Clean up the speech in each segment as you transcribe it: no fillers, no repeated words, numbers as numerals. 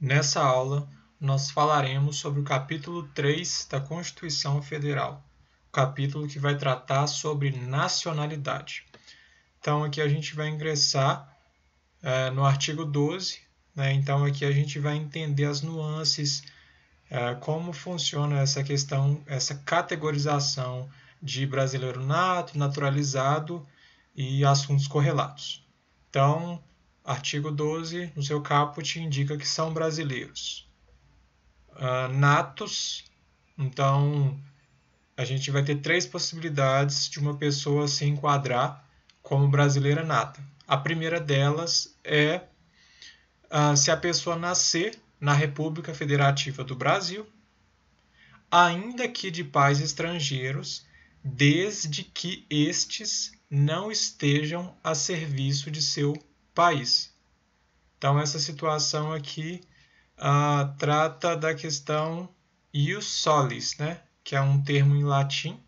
Nessa aula, nós falaremos sobre o capítulo 3 da Constituição Federal, o capítulo que vai tratar sobre nacionalidade. Então, aqui a gente vai ingressar no artigo 12, né? Então, aqui a gente vai entender as nuances, como funciona essa questão, essa categorização de brasileiro nato, naturalizado e assuntos correlatos. Então, artigo 12, no seu caput, indica que são brasileiros natos. Então, a gente vai ter três possibilidades de uma pessoa se enquadrar como brasileira nata. A primeira delas é se a pessoa nascer na República Federativa do Brasil, ainda que de pais estrangeiros, desde que estes não estejam a serviço de seu país. Então, essa situação aqui trata da questão ius solis, né? Que é um termo em latim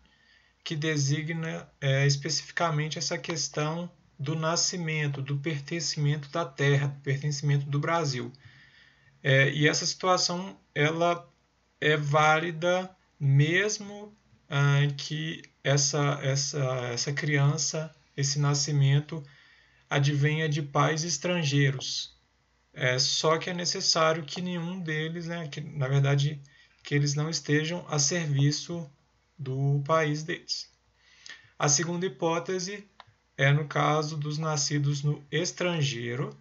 que designa especificamente essa questão do nascimento, do pertencimento da terra, do pertencimento do Brasil. E essa situação ela é válida mesmo que essa criança, esse nascimento, advenha de pais estrangeiros. Só que é necessário que nenhum deles, né, que, na verdade, que eles não estejam a serviço do país deles. A segunda hipótese é no caso dos nascidos no estrangeiro,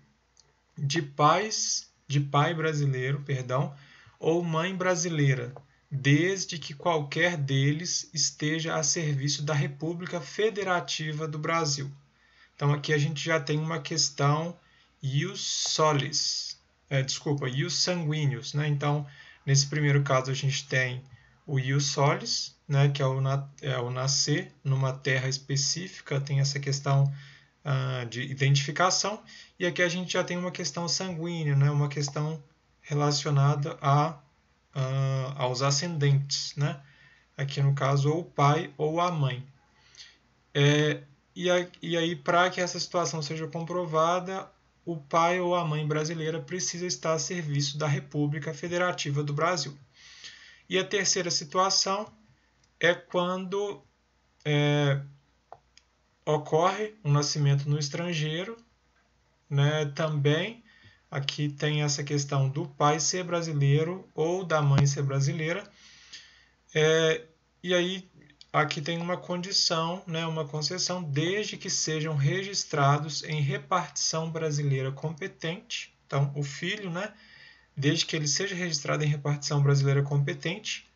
de pai brasileiro, ou mãe brasileira, desde que qualquer deles esteja a serviço da República Federativa do Brasil. Então aqui a gente já tem uma questão ius solis, ius sanguíneos, né? Então, nesse primeiro caso a gente tem o ius solis, né? Que é o nascer numa terra específica, tem essa questão de identificação, e aqui a gente já tem uma questão sanguínea, né? Uma questão relacionada aos ascendentes, né? Aqui no caso, ou o pai ou a mãe. E aí, para que essa situação seja comprovada, o pai ou a mãe brasileira precisa estar a serviço da República Federativa do Brasil. E a terceira situação é quando ocorre um nascimento no estrangeiro, né? Também aqui tem essa questão do pai ser brasileiro ou da mãe ser brasileira. E aí aqui tem uma condição, né, uma concessão, desde que sejam registrados em repartição brasileira competente. Então, o filho, né, desde que ele seja registrado em repartição brasileira competente,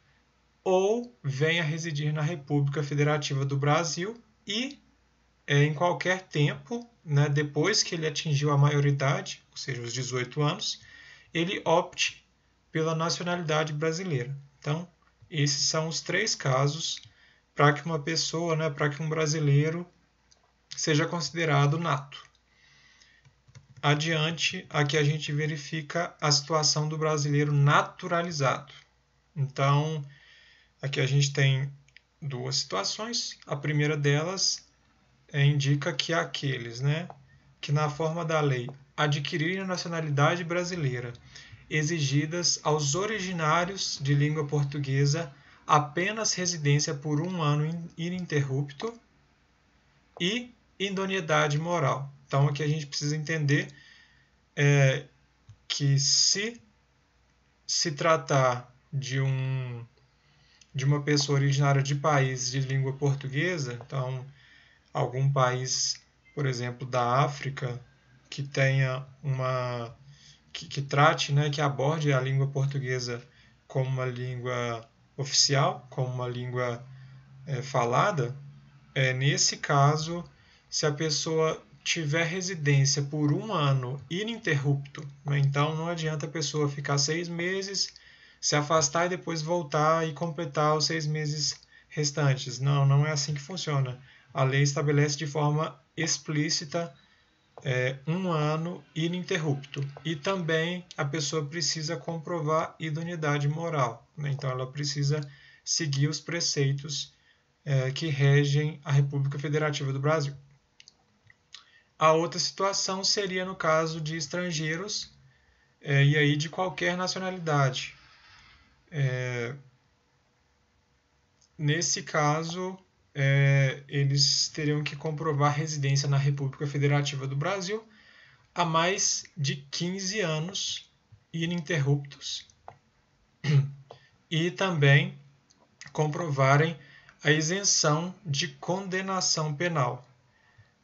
ou venha residir na República Federativa do Brasil e, em qualquer tempo, né, depois que ele atingiu a maioridade, ou seja, os 18 anos, ele opte pela nacionalidade brasileira. Então, esses são os três casos para que uma pessoa, né, para que um brasileiro seja considerado nato. Adiante, aqui a gente verifica a situação do brasileiro naturalizado. Então, aqui a gente tem duas situações. A primeira delas indica que aqueles, né, que na forma da lei adquirirem a nacionalidade brasileira exigidas aos originários de língua portuguesa apenas residência por 1 ano ininterrupto e idoneidade moral. Então, aqui a gente precisa entender que se tratar de uma pessoa originária de país de língua portuguesa, então, algum país, por exemplo, da África, que tenha que trate, né, que aborde a língua portuguesa como uma língua oficial, como uma língua falada, nesse caso, se a pessoa tiver residência por 1 ano ininterrupto, né, então não adianta a pessoa ficar 6 meses, se afastar e depois voltar e completar os 6 meses restantes. Não, não é assim que funciona. A lei estabelece de forma explícita 1 ano ininterrupto. E também a pessoa precisa comprovar idoneidade moral, né? Então ela precisa seguir os preceitos que regem a República Federativa do Brasil. A outra situação seria no caso de estrangeiros e aí de qualquer nacionalidade. Nesse caso, eles teriam que comprovar residência na República Federativa do Brasil há mais de 15 anos ininterruptos e também comprovarem a isenção de condenação penal.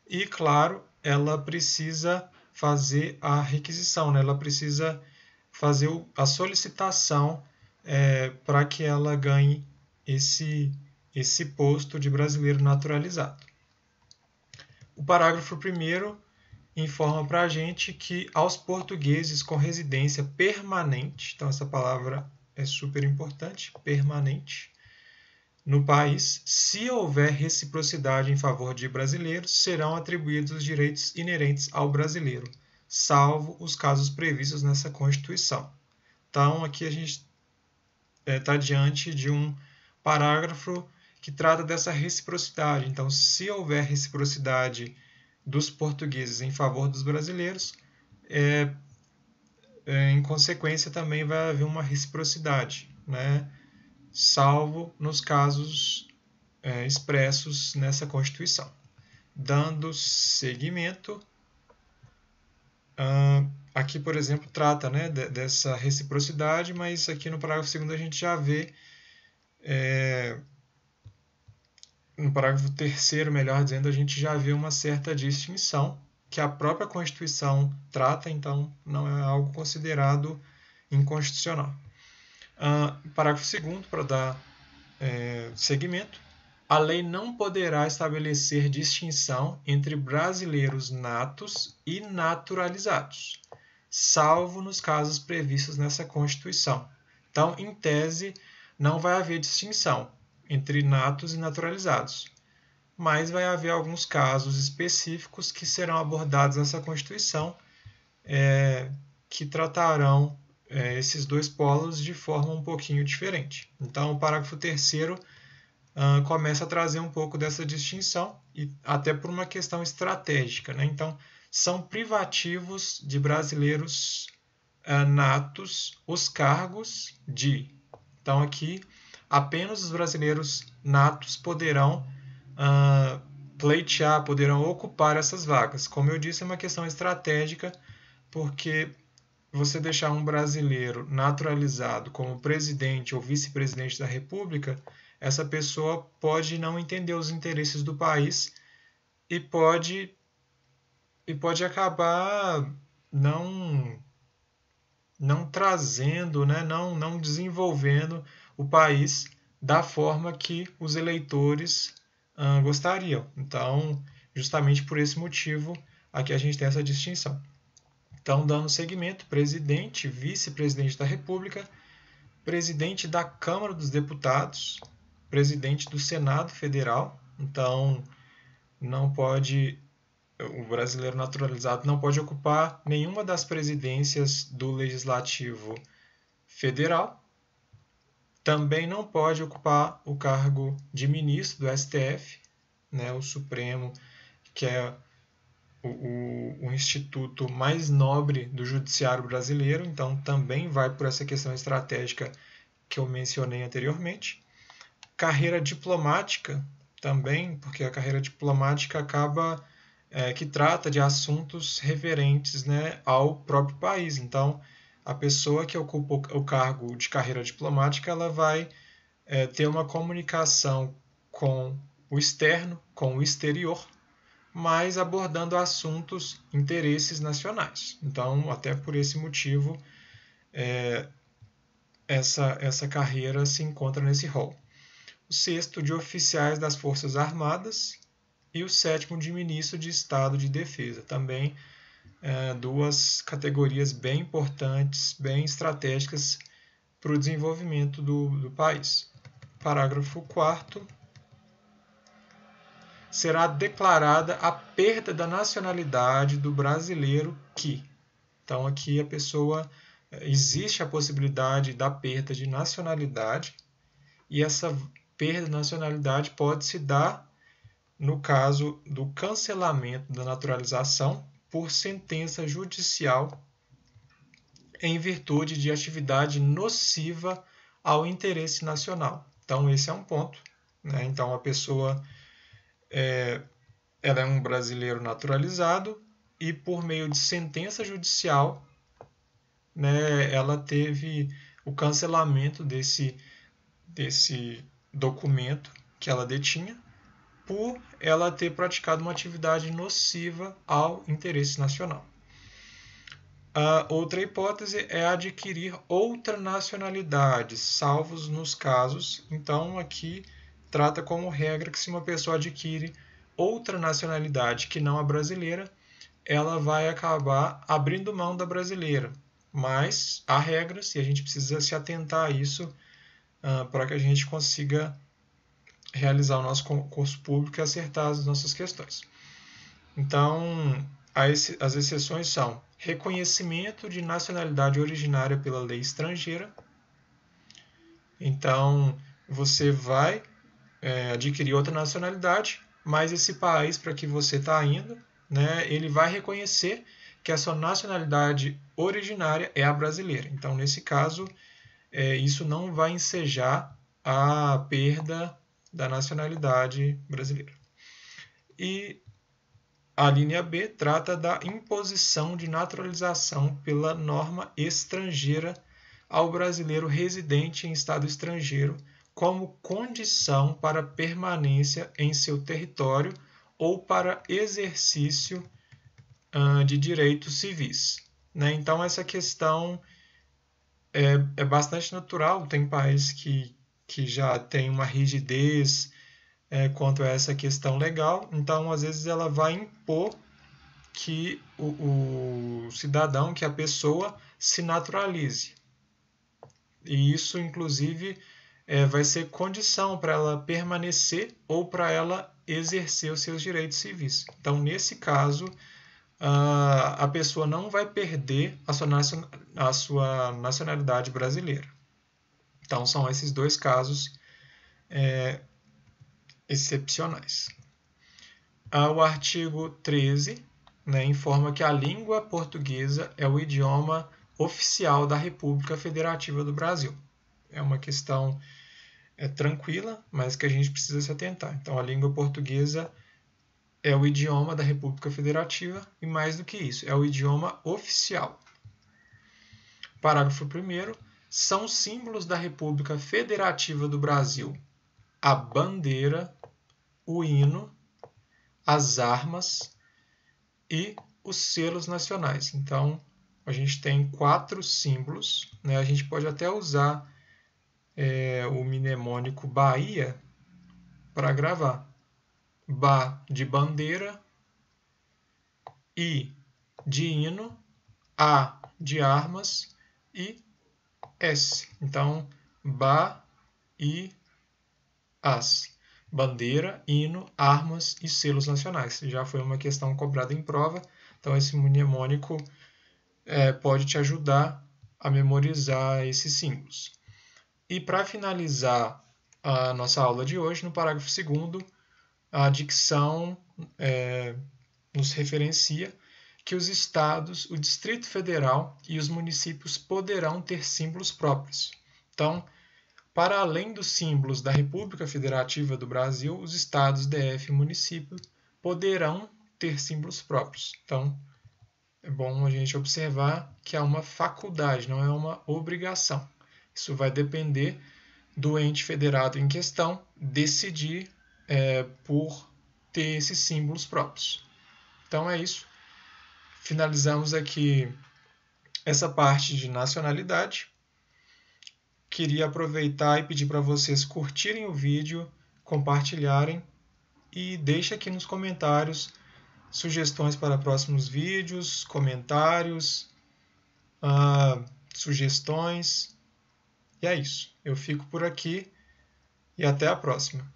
E, claro, ela precisa fazer a requisição, né? Ela precisa fazer a solicitação para que ela ganhe esse posto de brasileiro naturalizado. O parágrafo 1º informa para a gente que aos portugueses com residência permanente, então essa palavra é super importante, permanente, no país, se houver reciprocidade em favor de brasileiros, serão atribuídos os direitos inerentes ao brasileiro, salvo os casos previstos nessa Constituição. Então, aqui a gente está diante de um parágrafo que trata dessa reciprocidade. Então, se houver reciprocidade dos portugueses em favor dos brasileiros, em consequência também vai haver uma reciprocidade, né? Salvo nos casos expressos nessa Constituição. Dando seguimento, aqui, por exemplo, trata, né, dessa reciprocidade, mas aqui no parágrafo 2º a gente já vê, no parágrafo 3º, melhor dizendo, a gente já vê uma certa distinção que a própria Constituição trata, então não é algo considerado inconstitucional. Parágrafo 2º, para dar seguimento, a lei não poderá estabelecer distinção entre brasileiros natos e naturalizados, salvo nos casos previstos nessa Constituição. Então, em tese, não vai haver distinção entre natos e naturalizados, mas vai haver alguns casos específicos que serão abordados nessa Constituição, que tratarão esses dois polos de forma um pouquinho diferente. Então, o parágrafo 3º começa a trazer um pouco dessa distinção, e até por uma questão estratégica, né? Então, são privativos de brasileiros natos os cargos de... Então, aqui, apenas os brasileiros natos poderão pleitear, poderão ocupar essas vagas. Como eu disse, é uma questão estratégica, porque você deixar um brasileiro naturalizado como presidente ou vice-presidente da República, essa pessoa pode não entender os interesses do país e pode acabar não trazendo, né, não desenvolvendo o país da forma que os eleitores gostariam. Então, justamente por esse motivo, aqui a gente tem essa distinção. Então, dando seguimento, presidente, vice-presidente da República, presidente da Câmara dos Deputados, presidente do Senado Federal. Então, o brasileiro naturalizado não pode ocupar nenhuma das presidências do Legislativo Federal. Também não pode ocupar o cargo de ministro do STF, né, o Supremo, que é o instituto mais nobre do judiciário brasileiro, então também vai por essa questão estratégica que eu mencionei anteriormente. Carreira diplomática também, porque a carreira diplomática acaba que trata de assuntos referentes, né, ao próprio país. Então, a pessoa que ocupa o cargo de carreira diplomática, ela vai ter uma comunicação com o externo, com o exterior, mas abordando assuntos, interesses nacionais. Então, até por esse motivo, essa carreira se encontra nesse rol. O 6º de oficiais das Forças Armadas e o 7º de ministro de Estado de Defesa. Também duas categorias bem importantes, bem estratégicas para o desenvolvimento do país. Parágrafo 4º. Será declarada a perda da nacionalidade do brasileiro que... Então, aqui a pessoa... Existe a possibilidade da perda de nacionalidade, e essa perda de nacionalidade pode se dar no caso do cancelamento da naturalização por sentença judicial em virtude de atividade nociva ao interesse nacional. Então, esse é um ponto, né? Então, a pessoa ela é um brasileiro naturalizado e, por meio de sentença judicial, né, ela teve o cancelamento desse documento que ela detinha por ela ter praticado uma atividade nociva ao interesse nacional. A outra hipótese é adquirir outra nacionalidade, salvos nos casos. Então, aqui trata como regra que se uma pessoa adquire outra nacionalidade que não a brasileira, ela vai acabar abrindo mão da brasileira. Mas há regras e a gente precisa se atentar a isso para que a gente consiga realizar o nosso concurso público e acertar as nossas questões. Então, as exceções são reconhecimento de nacionalidade originária pela lei estrangeira. Então, você vai adquirir outra nacionalidade, mas esse país para que você está indo, né, ele vai reconhecer que a sua nacionalidade originária é a brasileira. Então, nesse caso, isso não vai ensejar a perda da nacionalidade brasileira. E a linha B trata da imposição de naturalização pela norma estrangeira ao brasileiro residente em estado estrangeiro como condição para permanência em seu território ou para exercício de direitos civis. Né? Então, essa questão é bastante natural. Tem países que já tem uma rigidez quanto a essa questão legal, então às vezes ela vai impor que o cidadão, que a pessoa se naturalize. E isso, inclusive, vai ser condição para ela permanecer ou para ela exercer os seus direitos civis. Então, nesse caso, a pessoa não vai perder a sua nacionalidade brasileira. Então, são esses dois casos excepcionais. O artigo 13, né, informa que a língua portuguesa é o idioma oficial da República Federativa do Brasil. É uma questão tranquila, mas que a gente precisa se atentar. Então, a língua portuguesa é o idioma da República Federativa e, mais do que isso, é o idioma oficial. Parágrafo 1º. São símbolos da República Federativa do Brasil a bandeira, o hino, as armas e os selos nacionais. Então, a gente tem 4 símbolos, né? A gente pode até usar o mnemônico Bahia para gravar. Ba de bandeira, I de hino, A de armas e S. Então, Ba e As. Bandeira, hino, armas e selos nacionais. Já foi uma questão cobrada em prova, então esse mnemônico pode te ajudar a memorizar esses símbolos. E para finalizar a nossa aula de hoje, no parágrafo 2º, a dicção nos referencia que os estados, o Distrito Federal e os municípios poderão ter símbolos próprios. Então, para além dos símbolos da República Federativa do Brasil, os estados, DF e município poderão ter símbolos próprios. Então, é bom a gente observar que é uma faculdade, não é uma obrigação. Isso vai depender do ente federado em questão decidir por ter esses símbolos próprios. Então é isso. Finalizamos aqui essa parte de nacionalidade. Queria aproveitar e pedir para vocês curtirem o vídeo, compartilharem e deixem aqui nos comentários sugestões para próximos vídeos, comentários, sugestões. E é isso. Eu fico por aqui e até a próxima.